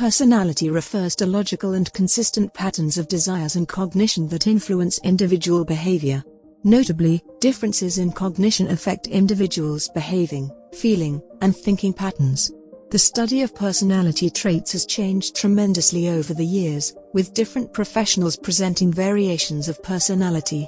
Personality refers to logical and consistent patterns of desires and cognition that influence individual behavior. Notably, differences in cognition affect individuals' behaving, feeling, and thinking patterns. The study of personality traits has changed tremendously over the years, with different professionals presenting variations of personality.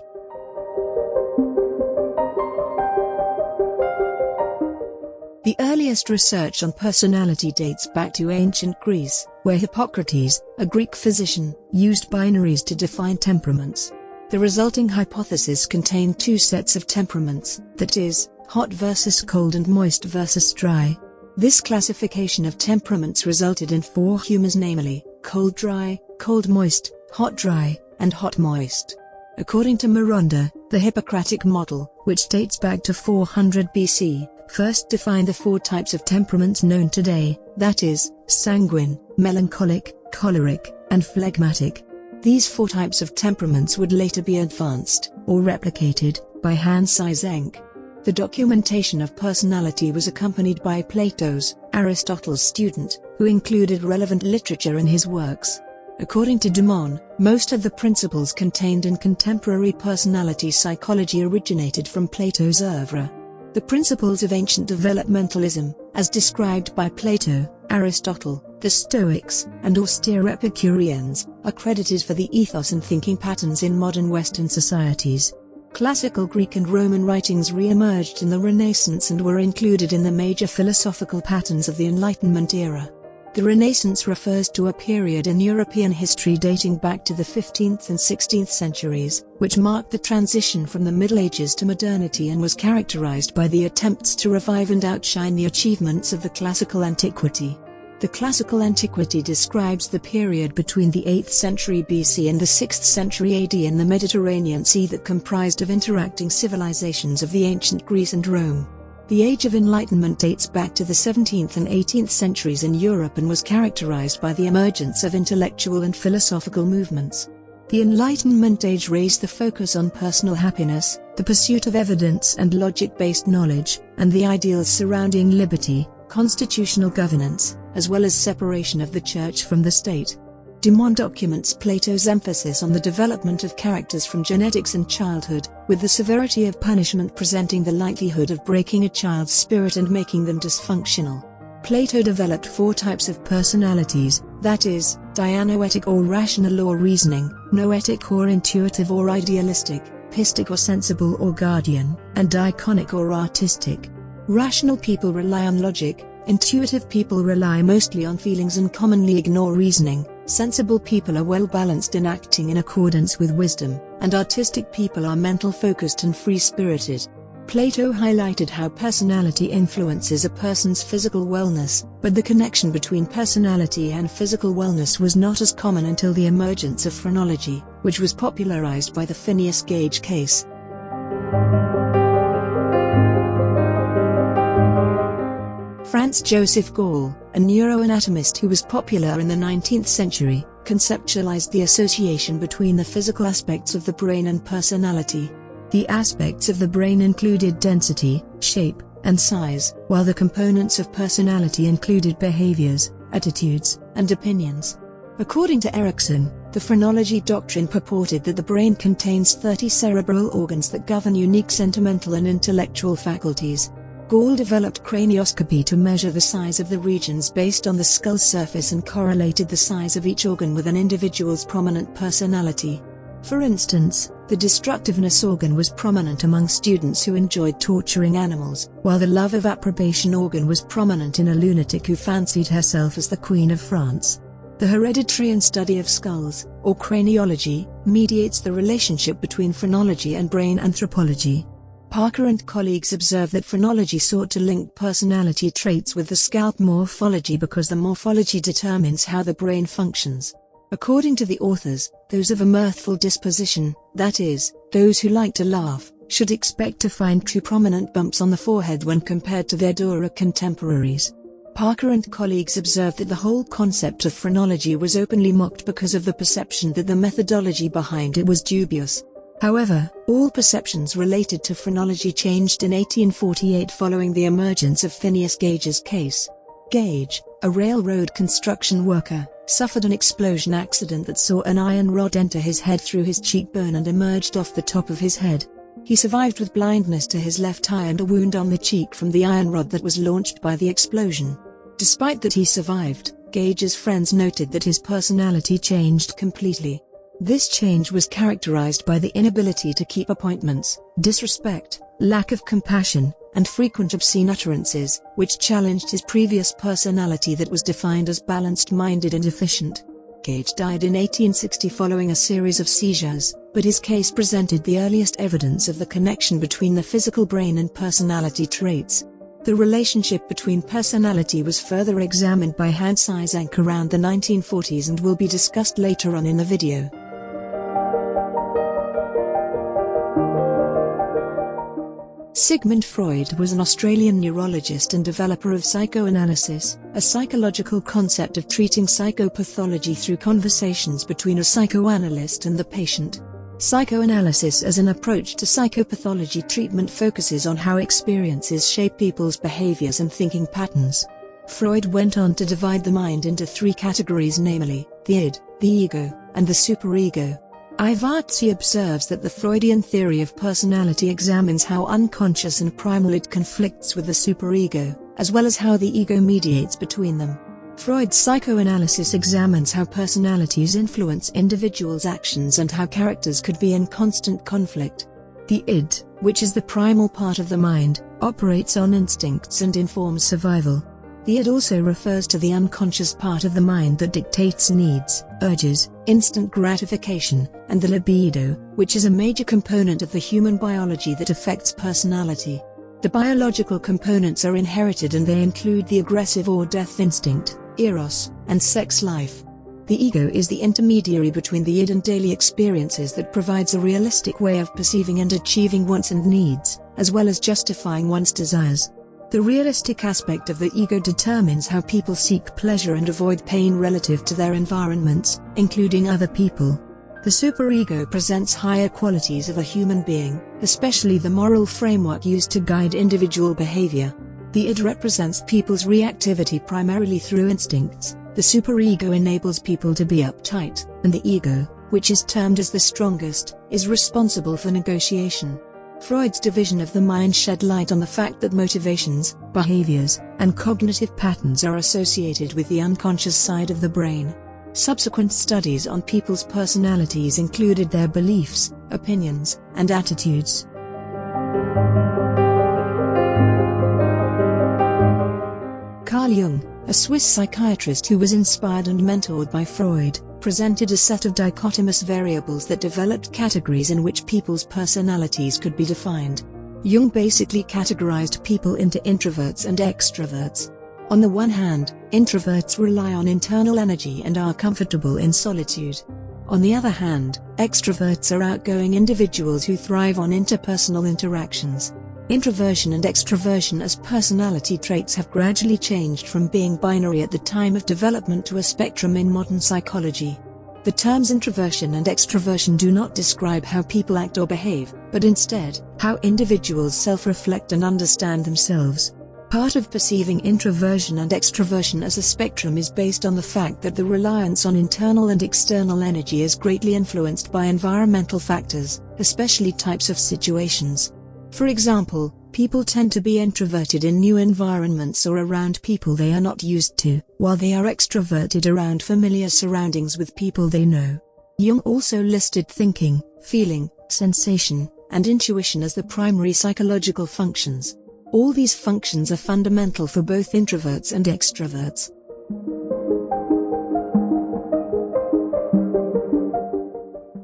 The earliest research on personality dates back to ancient Greece, where Hippocrates, a Greek physician, used binaries to define temperaments. The resulting hypothesis contained two sets of temperaments, that is, hot versus cold and moist versus dry. This classification of temperaments resulted in four humours, namely, cold-dry, cold-moist, hot-dry, and hot-moist. According to Maronda, the Hippocratic model, which dates back to 400 BC, first defined the four types of temperaments known today, that is, sanguine, melancholic, choleric, and phlegmatic. These four types of temperaments would later be advanced, or replicated, by Hans Eysenck. The documentation of personality was accompanied by Plato's, Aristotle's student, who included relevant literature in his works. According to Dumont, most of the principles contained in contemporary personality psychology originated from Plato's oeuvre. The principles of ancient developmentalism, as described by Plato, Aristotle, the Stoics, and austere Epicureans, are credited for the ethos and thinking patterns in modern Western societies. Classical Greek and Roman writings re-emerged in the Renaissance and were included in the major philosophical patterns of the Enlightenment era. The Renaissance refers to a period in European history dating back to the 15th and 16th centuries, which marked the transition from the Middle Ages to modernity and was characterized by the attempts to revive and outshine the achievements of the classical antiquity. The classical antiquity describes the period between the 8th century BC and the 6th century AD in the Mediterranean Sea that comprised of interacting civilizations of the ancient Greece and Rome. The Age of Enlightenment dates back to the 17th and 18th centuries in Europe and was characterized by the emergence of intellectual and philosophical movements. The Enlightenment Age raised the focus on personal happiness, the pursuit of evidence and logic-based knowledge, and the ideals surrounding liberty, constitutional governance, as well as separation of the church from the state. Dumont documents Plato's emphasis on the development of characters from genetics and childhood, with the severity of punishment presenting the likelihood of breaking a child's spirit and making them dysfunctional. Plato developed four types of personalities, that is, dianoetic or rational or reasoning, noetic or intuitive or idealistic, pistic or sensible or guardian, and diconic or artistic. Rational people rely on logic, intuitive people rely mostly on feelings and commonly ignore reasoning, sensible people are well-balanced in acting in accordance with wisdom, and artistic people are mental-focused and free-spirited. Plato highlighted how personality influences a person's physical wellness, but the connection between personality and physical wellness was not as common until the emergence of phrenology, which was popularized by the Phineas Gage case. Franz Joseph Gall, a neuroanatomist who was popular in the 19th century, conceptualized the association between the physical aspects of the brain and personality. The aspects of the brain included density, shape, and size, while the components of personality included behaviors, attitudes, and opinions. According to Erickson, the phrenology doctrine purported that the brain contains 30 cerebral organs that govern unique sentimental and intellectual faculties. Gall developed cranioscopy to measure the size of the regions based on the skull's surface and correlated the size of each organ with an individual's prominent personality. For instance, the destructiveness organ was prominent among students who enjoyed torturing animals, while the love of approbation organ was prominent in a lunatic who fancied herself as the Queen of France. The hereditary study of skulls, or craniology, mediates the relationship between phrenology and brain anthropology. Parker and colleagues observe that phrenology sought to link personality traits with the scalp morphology because the morphology determines how the brain functions. According to the authors, those of a mirthful disposition, that is, those who like to laugh, should expect to find two prominent bumps on the forehead when compared to their Dora contemporaries. Parker and colleagues observed that the whole concept of phrenology was openly mocked because of the perception that the methodology behind it was dubious. However, all perceptions related to phrenology changed in 1848 following the emergence of Phineas Gage's case. Gage, a railroad construction worker, suffered an explosion accident that saw an iron rod enter his head through his cheekbone and emerged off the top of his head. He survived with blindness to his left eye and a wound on the cheek from the iron rod that was launched by the explosion. Despite that he survived, Gage's friends noted that his personality changed completely. This change was characterized by the inability to keep appointments, disrespect, lack of compassion, and frequent obscene utterances, which challenged his previous personality that was defined as balanced-minded and efficient. Gage died in 1860 following a series of seizures, but his case presented the earliest evidence of the connection between the physical brain and personality traits. The relationship between personality was further examined by Hans Eysenck around the 1940s and will be discussed later on in the video. Sigmund Freud was an Australian neurologist and developer of psychoanalysis, a psychological concept of treating psychopathology through conversations between a psychoanalyst and the patient. Psychoanalysis as an approach to psychopathology treatment focuses on how experiences shape people's behaviors and thinking patterns. Freud went on to divide the mind into three categories, namely, the id, the ego, and the superego. Ivartzi observes that the Freudian theory of personality examines how unconscious and primal id conflicts with the superego, as well as how the ego mediates between them. Freud's psychoanalysis examines how personalities influence individuals' actions and how characters could be in constant conflict. The id, which is the primal part of the mind, operates on instincts and informs survival. The id also refers to the unconscious part of the mind that dictates needs, urges, instant gratification, and the libido, which is a major component of the human biology that affects personality. The biological components are inherited and they include the aggressive or death instinct, eros, and sex life. The ego is the intermediary between the id and daily experiences that provides a realistic way of perceiving and achieving wants and needs, as well as justifying one's desires. The realistic aspect of the ego determines how people seek pleasure and avoid pain relative to their environments, including other people. The superego presents higher qualities of a human being, especially the moral framework used to guide individual behavior. The id represents people's reactivity primarily through instincts. The superego enables people to be uptight, and the ego, which is termed as the strongest, is responsible for negotiation. Freud's division of the mind shed light on the fact that motivations, behaviors, and cognitive patterns are associated with the unconscious side of the brain. Subsequent studies on people's personalities included their beliefs, opinions, and attitudes. Carl Jung, a Swiss psychiatrist who was inspired and mentored by Freud, presented a set of dichotomous variables that developed categories in which people's personalities could be defined. Jung basically categorized people into introverts and extroverts. On the one hand, introverts rely on internal energy and are comfortable in solitude. On the other hand, extroverts are outgoing individuals who thrive on interpersonal interactions. Introversion and extroversion as personality traits have gradually changed from being binary at the time of development to a spectrum in modern psychology. The terms introversion and extroversion do not describe how people act or behave, but instead, how individuals self-reflect and understand themselves. Part of perceiving introversion and extroversion as a spectrum is based on the fact that the reliance on internal and external energy is greatly influenced by environmental factors, especially types of situations. For example, people tend to be introverted in new environments or around people they are not used to, while they are extroverted around familiar surroundings with people they know. Jung also listed thinking, feeling, sensation, and intuition as the primary psychological functions. All these functions are fundamental for both introverts and extroverts.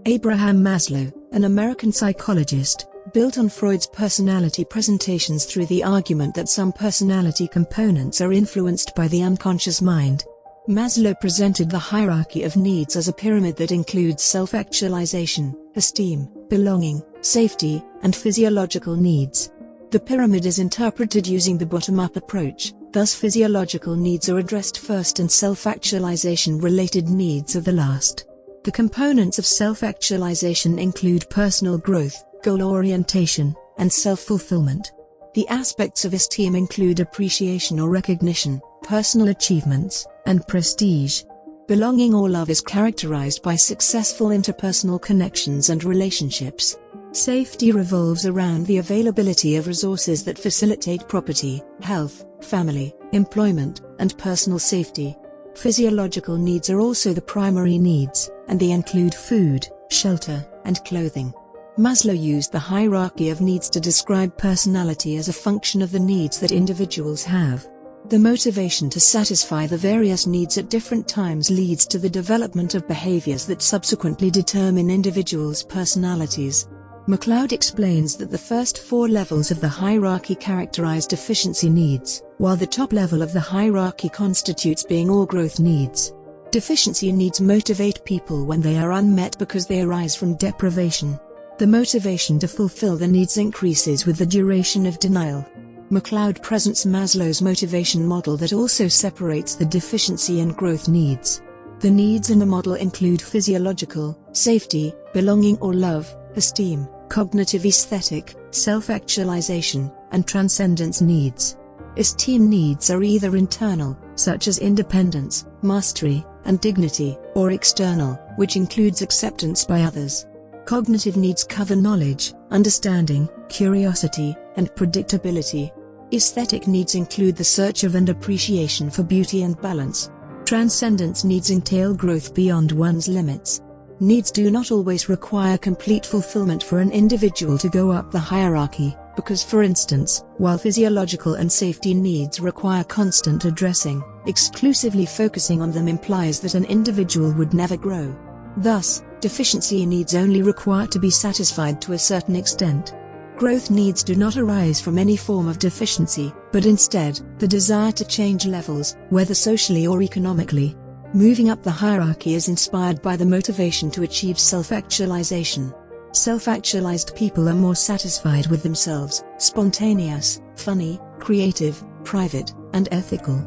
Abraham Maslow, an American psychologist, built on Freud's personality presentations through the argument that some personality components are influenced by the unconscious mind. Maslow presented the hierarchy of needs as a pyramid that includes self-actualization, esteem, belonging, safety, and physiological needs. The pyramid is interpreted using the bottom-up approach, thus physiological needs are addressed first and self-actualization-related needs are the last. The components of self-actualization include personal growth, goal orientation, and self-fulfillment. The aspects of esteem include appreciation or recognition, personal achievements, and prestige. Belonging or love is characterized by successful interpersonal connections and relationships. Safety revolves around the availability of resources that facilitate property, health, family, employment, and personal safety. Physiological needs are also the primary needs, and they include food, shelter, and clothing. Maslow used the hierarchy of needs to describe personality as a function of the needs that individuals have. The motivation to satisfy the various needs at different times leads to the development of behaviors that subsequently determine individuals' personalities. MacLeod explains that the first 4 levels of the hierarchy characterize deficiency needs, while the top level of the hierarchy constitutes being or growth needs. Deficiency needs motivate people when they are unmet because they arise from deprivation. The motivation to fulfill the needs increases with the duration of denial. MacLeod presents Maslow's motivation model that also separates the deficiency and growth needs. The needs in the model include physiological, safety, belonging or love, esteem, cognitive aesthetic, self-actualization, and transcendence needs. Esteem needs are either internal, such as independence, mastery, and dignity, or external, which includes acceptance by others. Cognitive needs cover knowledge, understanding, curiosity, and predictability. Aesthetic needs include the search of and appreciation for beauty and balance. Transcendence needs entail growth beyond one's limits. Needs do not always require complete fulfillment for an individual to go up the hierarchy, because for instance, while physiological and safety needs require constant addressing, exclusively focusing on them implies that an individual would never grow. Thus, deficiency needs only require to be satisfied to a certain extent. Growth needs do not arise from any form of deficiency, but instead, the desire to change levels, whether socially or economically. Moving up the hierarchy is inspired by the motivation to achieve self-actualization. Self-actualized people are more satisfied with themselves, spontaneous, funny, creative, private, and ethical.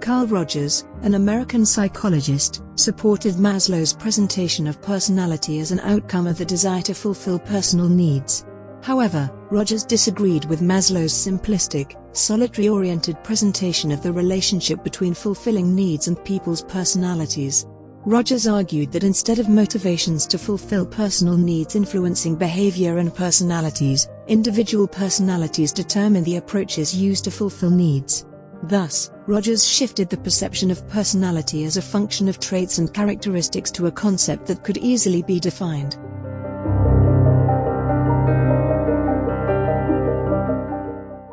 Carl Rogers, an American psychologist, supported Maslow's presentation of personality as an outcome of the desire to fulfill personal needs. However, Rogers disagreed with Maslow's simplistic, solitary-oriented presentation of the relationship between fulfilling needs and people's personalities. Rogers argued that instead of motivations to fulfill personal needs influencing behavior and personalities, individual personalities determine the approaches used to fulfill needs. Thus, Rogers shifted the perception of personality as a function of traits and characteristics to a concept that could easily be defined.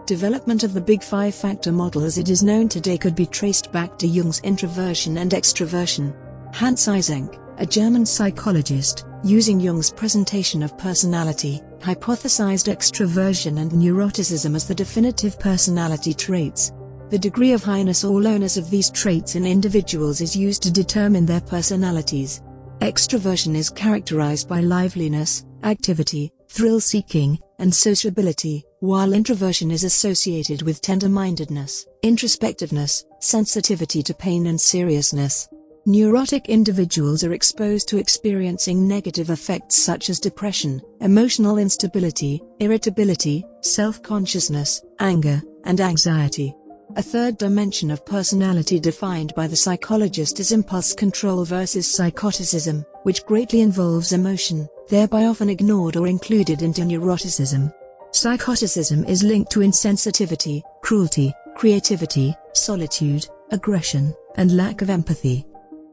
Development of the Big Five-factor model as it is known today could be traced back to Jung's introversion and extroversion. Hans Eysenck, a German psychologist, using Jung's presentation of personality, hypothesized extroversion and neuroticism as the definitive personality traits. The degree of highness or lowness of these traits in individuals is used to determine their personalities. Extroversion is characterized by liveliness, activity, thrill-seeking, and sociability, while introversion is associated with tender-mindedness, introspectiveness, sensitivity to pain and seriousness. Neurotic individuals are exposed to experiencing negative effects such as depression, emotional instability, irritability, self-consciousness, anger, and anxiety. A third dimension of personality defined by the psychologist is impulse control versus psychoticism, which greatly involves emotion, thereby often ignored or included into neuroticism. Psychoticism is linked to insensitivity, cruelty, creativity, solitude, aggression, and lack of empathy.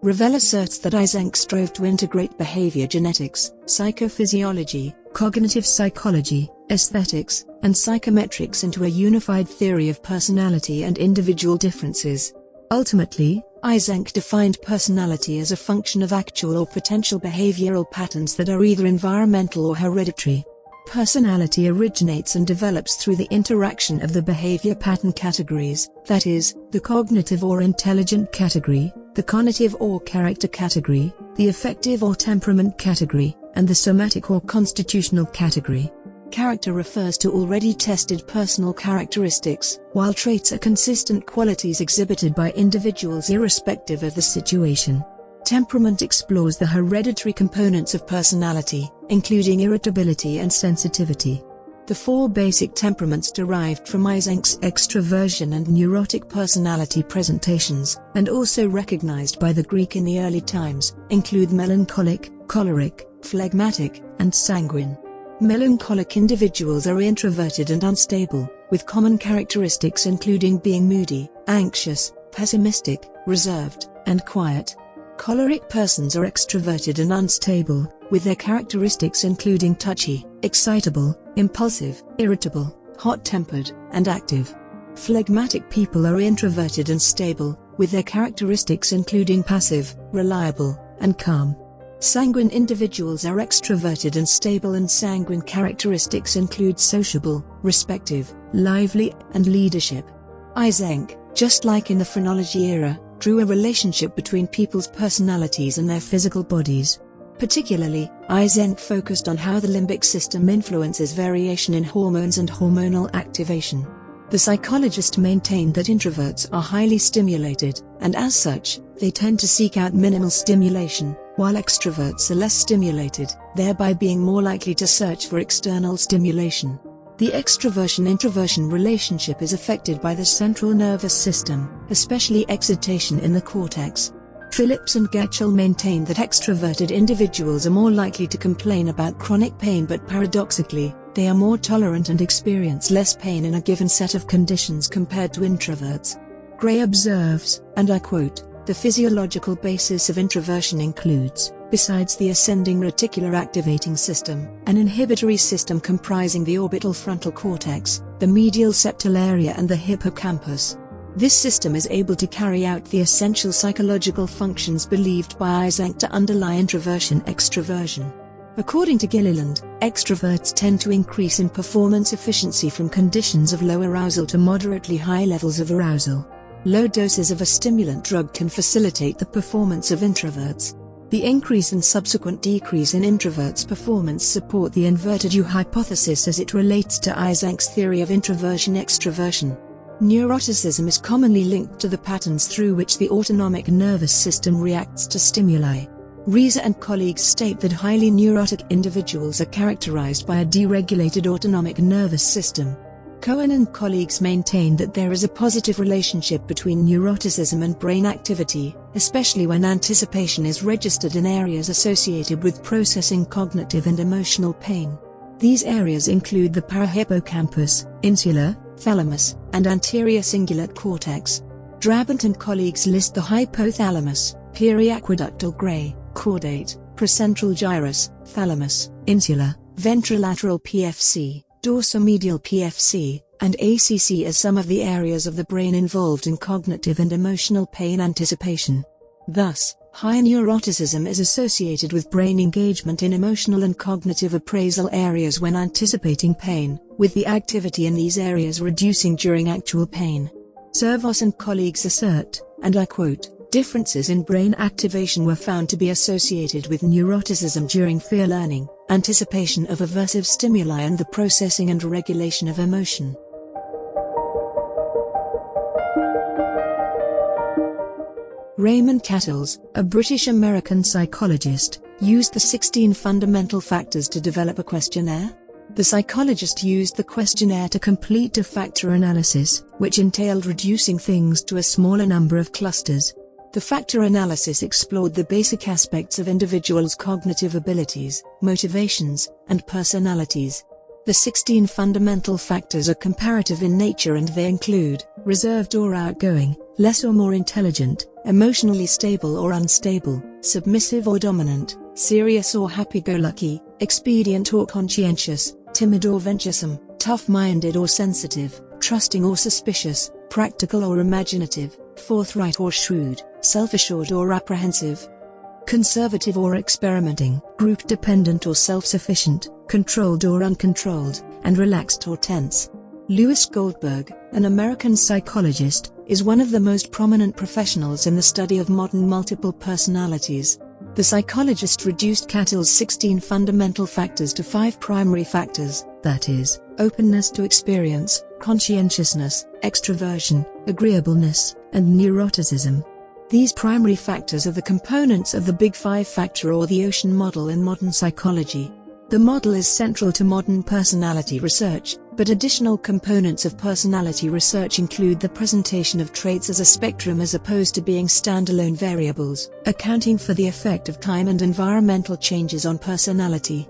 Ravel asserts that Eysenck strove to integrate behavior genetics, psychophysiology, cognitive psychology, aesthetics, and psychometrics into a unified theory of personality and individual differences. Ultimately, Eysenck defined personality as a function of actual or potential behavioral patterns that are either environmental or hereditary. Personality originates and develops through the interaction of the behavior pattern categories, that is, the cognitive or intelligent category, the cognitive or character category, the affective or temperament category, and the somatic or constitutional category. Character refers to already tested personal characteristics, while traits are consistent qualities exhibited by individuals irrespective of the situation. Temperament explores the hereditary components of personality, including irritability and sensitivity. The four basic temperaments derived from Eysenck's extroversion and neurotic personality presentations, and also recognized by the Greek in the early times, include melancholic, choleric, phlegmatic, and sanguine. Melancholic individuals are introverted and unstable, with common characteristics including being moody, anxious, pessimistic, reserved, and quiet. Choleric persons are extroverted and unstable, with their characteristics including touchy, excitable, impulsive, irritable, hot-tempered, and active. Phlegmatic people are introverted and stable, with their characteristics including passive, reliable, and calm. Sanguine individuals are extroverted and stable, and sanguine characteristics include sociable, respective, lively, and leadership. Eysenck, just like in the phrenology era, drew a relationship between people's personalities and their physical bodies. Particularly, Eysenck focused on how the limbic system influences variation in hormones and hormonal activation. The psychologist maintained that introverts are highly stimulated, and as such, they tend to seek out minimal stimulation, while extroverts are less stimulated, thereby being more likely to search for external stimulation. The extroversion-introversion relationship is affected by the central nervous system, especially excitation in the cortex. Phillips and Getchell maintain that extroverted individuals are more likely to complain about chronic pain, but paradoxically, they are more tolerant and experience less pain in a given set of conditions compared to introverts. Gray observes, and I quote, "The physiological basis of introversion includes, besides the ascending reticular activating system, an inhibitory system comprising the orbital frontal cortex, the medial septal area, and the hippocampus. This system is able to carry out the essential psychological functions believed by Eysenck to underlie introversion-extroversion." According to Gilliland, extroverts tend to increase in performance efficiency from conditions of low arousal to moderately high levels of arousal. Low doses of a stimulant drug can facilitate the performance of introverts. The increase and subsequent decrease in introverts' performance support the inverted U hypothesis as it relates to Eysenck's theory of introversion-extroversion. Neuroticism is commonly linked to the patterns through which the autonomic nervous system reacts to stimuli. Reza and colleagues state that highly neurotic individuals are characterized by a deregulated autonomic nervous system. Cohen and colleagues maintain that there is a positive relationship between neuroticism and brain activity, especially when anticipation is registered in areas associated with processing cognitive and emotional pain. These areas include the parahippocampus, insula, thalamus, and anterior cingulate cortex. Drabant and colleagues list the hypothalamus, periaqueductal gray, caudate, precentral gyrus, thalamus, insula, ventrolateral PFC, dorsomedial PFC, and ACC as some of the areas of the brain involved in cognitive and emotional pain anticipation. Thus, high neuroticism is associated with brain engagement in emotional and cognitive appraisal areas when anticipating pain, with the activity in these areas reducing during actual pain. Servos and colleagues assert, and I quote, "Differences in brain activation were found to be associated with neuroticism during fear learning, anticipation of aversive stimuli, and the processing and regulation of emotion." Raymond Cattles, a British-American psychologist, used the 16 fundamental factors to develop a questionnaire. The psychologist used the questionnaire to complete a factor analysis, which entailed reducing things to a smaller number of clusters. The factor analysis explored the basic aspects of individuals' cognitive abilities, motivations, and personalities. The 16 fundamental factors are comparative in nature, and they include reserved or outgoing, less or more intelligent, emotionally stable or unstable, submissive or dominant, serious or happy-go-lucky, expedient or conscientious, timid or venturesome, tough-minded or sensitive, trusting or suspicious, practical or imaginative, forthright or shrewd, self-assured or apprehensive, conservative or experimenting, group-dependent or self-sufficient, controlled or uncontrolled, and relaxed or tense. Louis Goldberg, an American psychologist, is one of the most prominent professionals in the study of modern multiple personalities. The psychologist reduced Cattell's 16 fundamental factors to 5 primary factors, that is, openness to experience, conscientiousness, extroversion, agreeableness, and neuroticism. These primary factors are the components of the Big Five factor or the ocean model in modern psychology. The model is central to modern personality research, but additional components of personality research include the presentation of traits as a spectrum as opposed to being standalone variables, accounting for the effect of time and environmental changes on personality,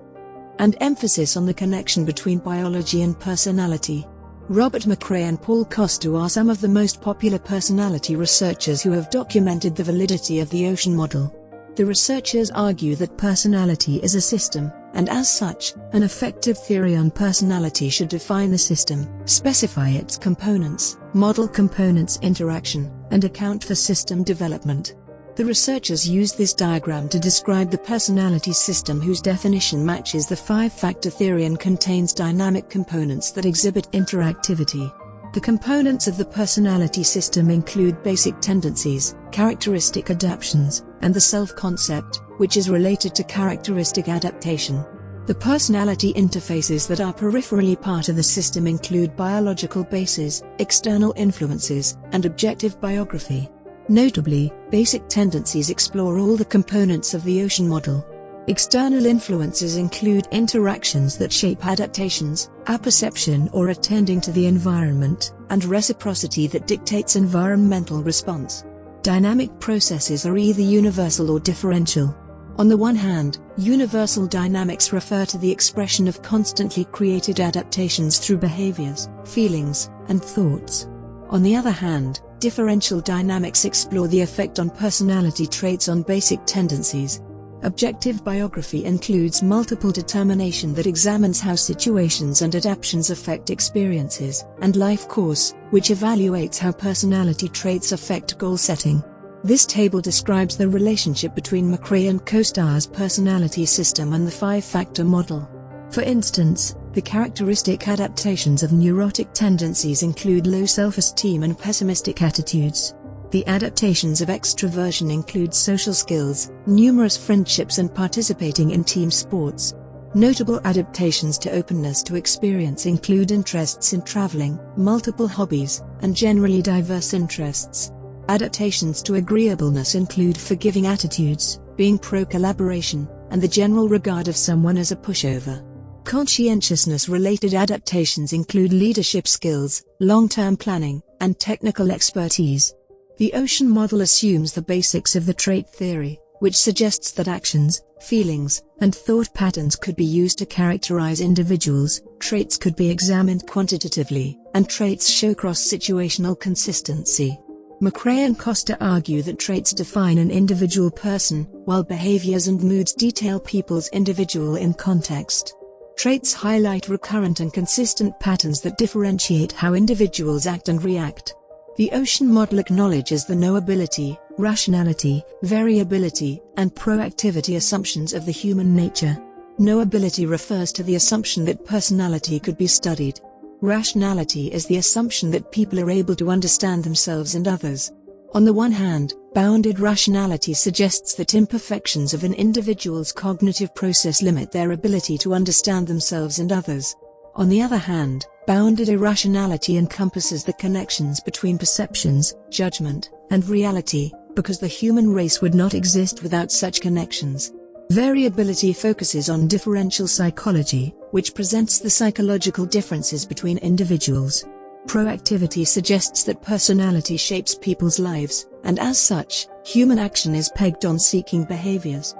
and emphasis on the connection between biology and personality. Robert McCrae and Paul Costa are some of the most popular personality researchers who have documented the validity of the ocean model. The researchers argue that personality is a system, and as such, an effective theory on personality should define the system, specify its components, model components' interaction, and account for system development. The researchers used this diagram to describe the personality system, whose definition matches the five-factor theory and contains dynamic components that exhibit interactivity. The components of the personality system include basic tendencies, characteristic adaptations, and the self-concept, which is related to characteristic adaptation. The personality interfaces that are peripherally part of the system include biological bases, external influences, and objective biography. Notably, basic tendencies explore all the components of the ocean model. External influences include interactions that shape adaptations, apperception or attending to the environment, and reciprocity that dictates environmental response. Dynamic processes are either universal or differential. On the one hand, universal dynamics refer to the expression of constantly created adaptations through behaviors, feelings, and thoughts. On the other hand, differential dynamics explore the effect on personality traits on basic tendencies. Objective biography includes multiple determination that examines how situations and adaptations affect experiences, and life course, which evaluates how personality traits affect goal setting. This table describes the relationship between McCrae and Costa's personality system and the five-factor model. For instance, the characteristic adaptations of neurotic tendencies include low self-esteem and pessimistic attitudes. The adaptations of extroversion include social skills, numerous friendships and participating in team sports. Notable adaptations to openness to experience include interests in traveling, multiple hobbies, and generally diverse interests. Adaptations to agreeableness include forgiving attitudes, being pro-collaboration, and the general regard of someone as a pushover. Conscientiousness-related adaptations include leadership skills, long-term planning, and technical expertise. The ocean model assumes the basics of the trait theory, which suggests that actions, feelings, and thought patterns could be used to characterize individuals, traits could be examined quantitatively, and traits show cross-situational consistency. McCrae and Costa argue that traits define an individual person, while behaviors and moods detail people's individual in context. Traits highlight recurrent and consistent patterns that differentiate how individuals act and react. The ocean model acknowledges the knowability, rationality, variability, and proactivity assumptions of the human nature. Knowability refers to the assumption that personality could be studied. Rationality is the assumption that people are able to understand themselves and others. On the one hand, bounded rationality suggests that imperfections of an individual's cognitive process limit their ability to understand themselves and others. On the other hand, bounded irrationality encompasses the connections between perceptions, judgment, and reality, because the human race would not exist without such connections. Variability focuses on differential psychology, which presents the psychological differences between individuals. Proactivity suggests that personality shapes people's lives, and as such, human action is pegged on seeking behaviors.